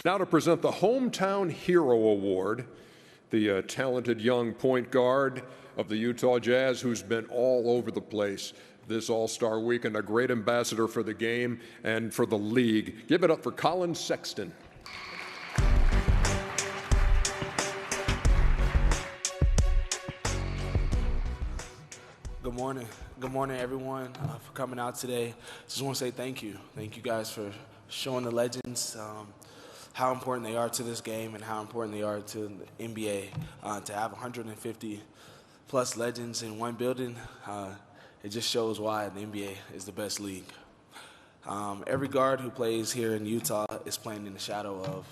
Now to present the Hometown Hero Award, the talented young point guard of the Utah Jazz who's been all over the place this All-Star Weekend, a great ambassador for the game and for the league. Give it up for Colin Sexton. Good morning. Good morning, everyone, for coming out today. Just want to say thank you. Thank you guys for showing the legends how important they are to this game and how important they are to the NBA. To have 150-plus legends in one building, it just shows why the NBA is the best league. Every guard who plays here in Utah is playing in the shadow of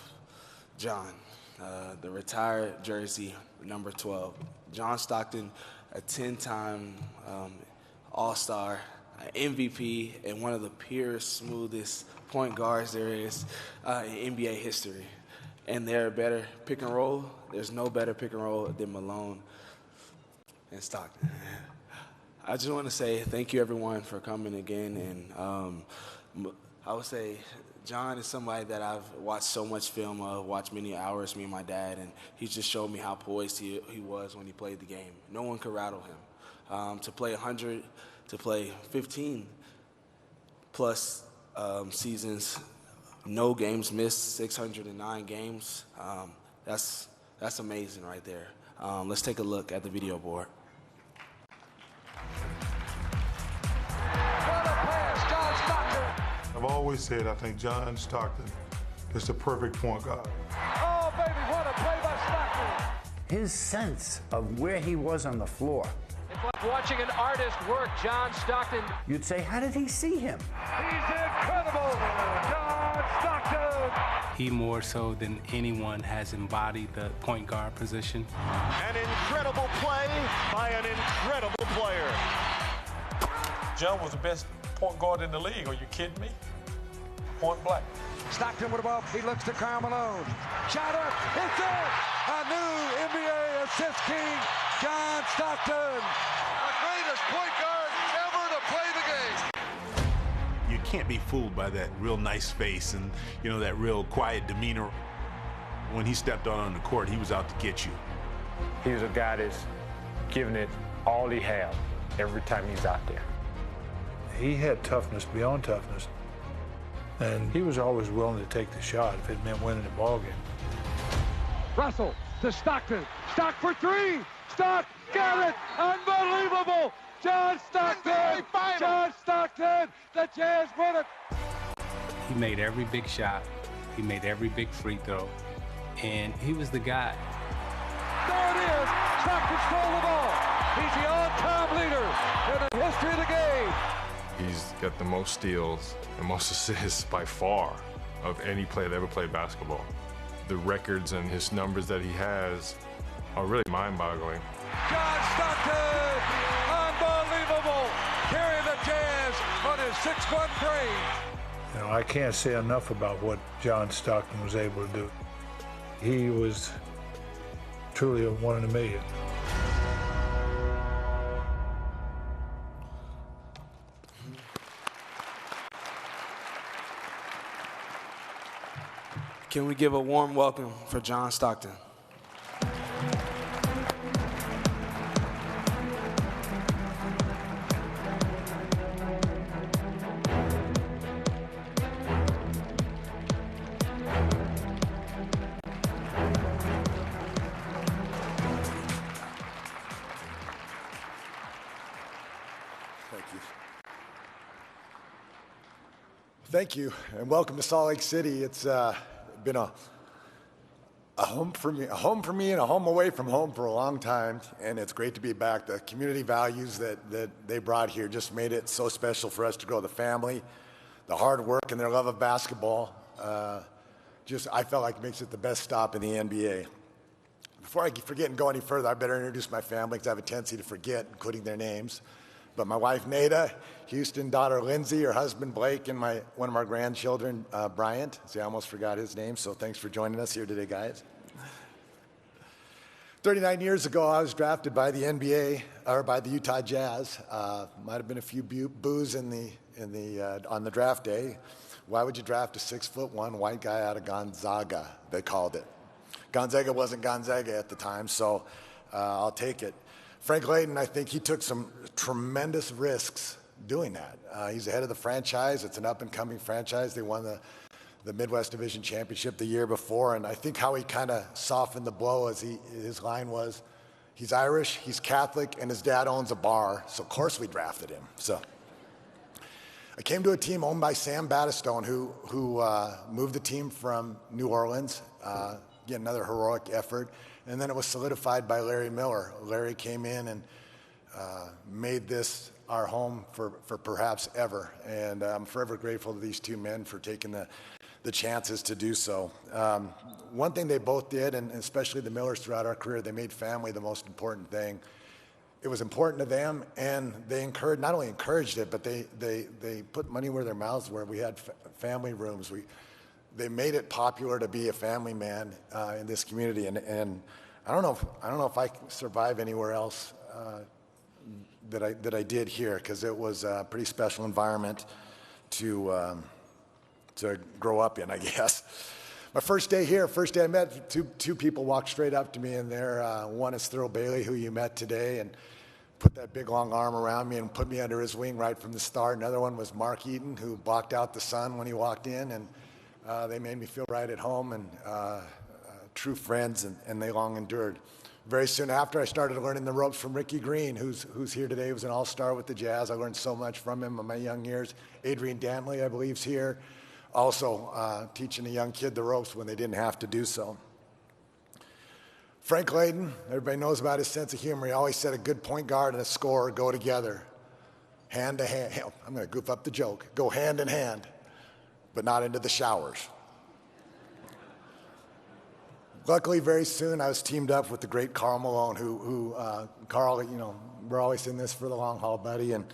John, the retired jersey, number 12. John Stockton, a 10-time All-Star, MVP, and one of the purest, smoothest point guards there is in NBA history. And they're a better pick and roll. There's no better pick and roll than Malone and Stockton. I just want to say thank you, everyone, for coming again. And I would say John is somebody that I've watched so much film of, watched many hours, me and my dad, and he just showed me how poised he was when he played the game. No one could rattle him. To play 100, to play 15-plus seasons, no games missed, 609 games, that's amazing right there. Let's take a look at the video board. I've always said I think John Stockton is the perfect point guard. Oh, baby, what a play by Stockton. His sense of where he was on the floor. It's like watching an artist work, John Stockton. You'd say, how did he see him? He's incredible, John Stockton. He more so than anyone has embodied the point guard position. An incredible play by an incredible player. John was the best point guard in the league. Are you kidding me? Point blank. Stockton with the ball. He looks to Karl Malone. Shot up. It's it. A new NBA assist king, John Stockton. The greatest point guard ever to play the game. You can't be fooled by that real nice face and, you know, that real quiet demeanor. When he stepped on the court, he was out to get you. He was a guy that's giving it all he had every time he's out there. He had toughness beyond toughness, and he was always willing to take the shot if it meant winning the ball game. Russell to Stockton. Stock for three. Stock got it. Unbelievable. John Stockton. John Stockton. The Jazz won it. He made every big shot. He made every big free throw. And he was the guy. There it is. Stockton stole the ball. He's the all-time leader in the history of the game. He's got the most steals and most assists by far of any player that ever played basketball. The records and his numbers that he has are really mind-boggling. John Stockton, unbelievable, carrying the Jazz on his 6-1 parade. You know, I can't say enough about what John Stockton was able to do. He was truly a one in a million. Can we give a warm welcome for John Stockton? Thank you, and welcome to Salt Lake City. It's been a home for me and a home away from home for a long time, and it's great to be back. The community values that they brought here just made it so special for us to grow the family. The hard work and their love of basketball, I felt like makes it the best stop in the NBA. Before I forget and go any further, I better introduce my family because I have a tendency to forget, including their names. But my wife, Nada, Houston, daughter, Lindsay, her husband, Blake, and one of our grandchildren, Bryant. See, I almost forgot his name, so thanks for joining us here today, guys. 39 years ago, I was drafted by the NBA, or by the Utah Jazz. Might have been a few boos on the draft day. Why would you draft a 6'1" white guy out of Gonzaga, they called it. Gonzaga wasn't Gonzaga at the time, so I'll take it. Frank Layden, I think he took some tremendous risks doing that. He's the head of the franchise. It's an up-and-coming franchise. They won the Midwest Division Championship the year before, and I think how he kind of softened the blow as his line was, he's Irish, he's Catholic, and his dad owns a bar, so of course we drafted him. So I came to a team owned by Sam Battistone, who moved the team from New Orleans. Again, another heroic effort. And then it was solidified by Larry Miller. Larry came in and made this our home for perhaps ever. And I'm forever grateful to these two men for taking the chances to do so. One thing they both did, and especially the Millers throughout our career, they made family the most important thing. It was important to them, and they not only encouraged it, but they put money where their mouths were. We had family rooms. They made it popular to be a family man in this community, and I don't know if I can survive anywhere else that I did here, because it was a pretty special environment to grow up in, I guess. My first day here, first day I met two people walked straight up to me, and one is Thurl Bailey, who you met today, and put that big long arm around me and put me under his wing right from the start. Another one was Mark Eaton, who blocked out the sun when he walked in, and they made me feel right at home, and true friends, and they long endured. Very soon after, I started learning the ropes from Ricky Green, who's here today. He was an all-star with the Jazz. I learned so much from him in my young years. Adrian Dantley, I believe, is here, also teaching a young kid the ropes when they didn't have to do so. Frank Layden, everybody knows about his sense of humor. He always said a good point guard and a scorer go together, hand to hand. I'm going to goof up the joke. Go hand in hand, but not into the showers. Luckily, very soon, I was teamed up with the great Karl Malone, who Karl, we're always in this for the long haul, buddy, and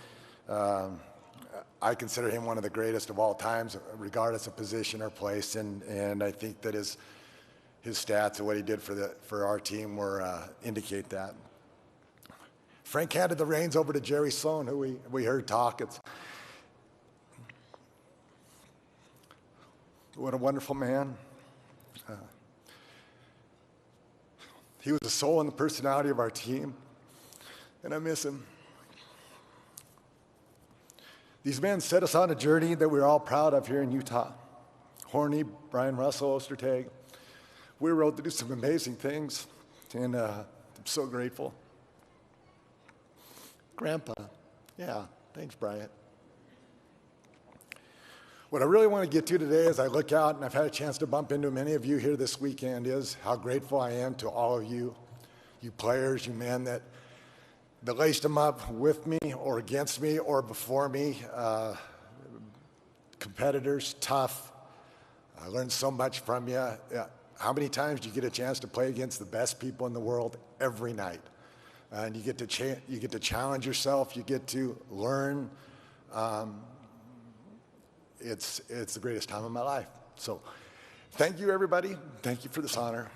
I consider him one of the greatest of all times, regardless of position or place, and I think that his stats and what he did for our team indicate that. Frank handed the reins over to Jerry Sloan, who we heard talk. What a wonderful man. He was the soul and the personality of our team, and I miss him. These men set us on a journey that we're all proud of here in Utah. Horny, Brian Russell, Ostertag. We were able to do some amazing things, and I'm so grateful. Grandpa, yeah, thanks, Brian. What I really want to get to today as I look out, and I've had a chance to bump into many of you here this weekend, is how grateful I am to all of you, you players, you men that laced them up with me or against me or before me, competitors, tough. I learned so much from you. How many times do you get a chance to play against the best people in the world? Every night. And you get to challenge yourself, you get to learn. It's the greatest time of my life. So thank you, everybody. Thank you for this honor.